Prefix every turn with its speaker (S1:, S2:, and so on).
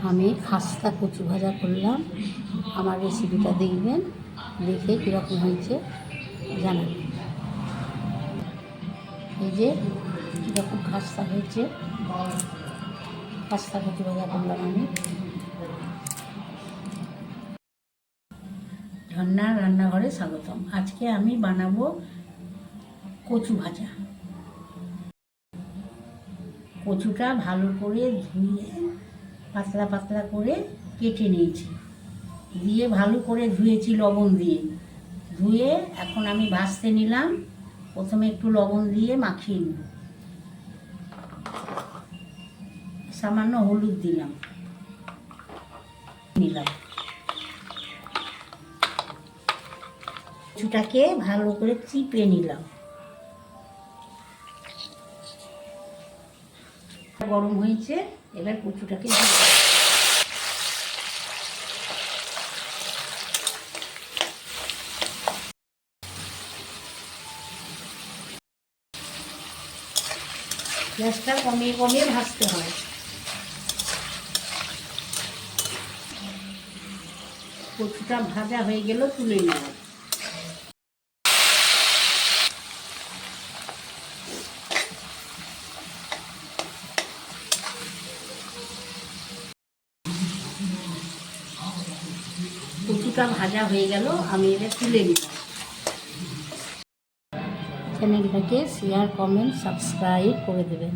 S1: আমি খাস্তা কচু ভাজা করলাম। আমার রেসিপিটা দেখবেন, দেখে কীরকম হয়েছে জানাবেন। এই যে কীরকম খাস্তা হয়েছে, খাস্তা কচু ভাজা করলাম আমি। ঝর্ণার রান্নাঘরে স্বাগতম। আজকে আমি বানাবো কচু ভাজা। কচুটা ভালো করে ধুয়ে পাতলা পাতলা করে কেটে নিয়েছি, দিয়ে ভালো করে ধুয়েছি লবণ দিয়ে। ধুয়ে এখন আমি ভাজতে নিলাম। প্রথমে একটু লবণ দিয়ে মাখিয়ে নেব, সামান্য হলুদ দিলাম, কচুটাকে ভালো করে চিপে নিলাম। গরম হয়েছে, এবার কচুটাকে গ্যাসটা কমিয়ে কমিয়ে ভাজতে হয়। কচুটা ভাজা হয়ে গেল, তুলে নেব। কচুটা ভাজা হয়ে গেল, আমি এবার তুলে নিব। চ্যানেলটাকে শেয়ার, কমেন্ট, সাবস্ক্রাইব করে দেবেন।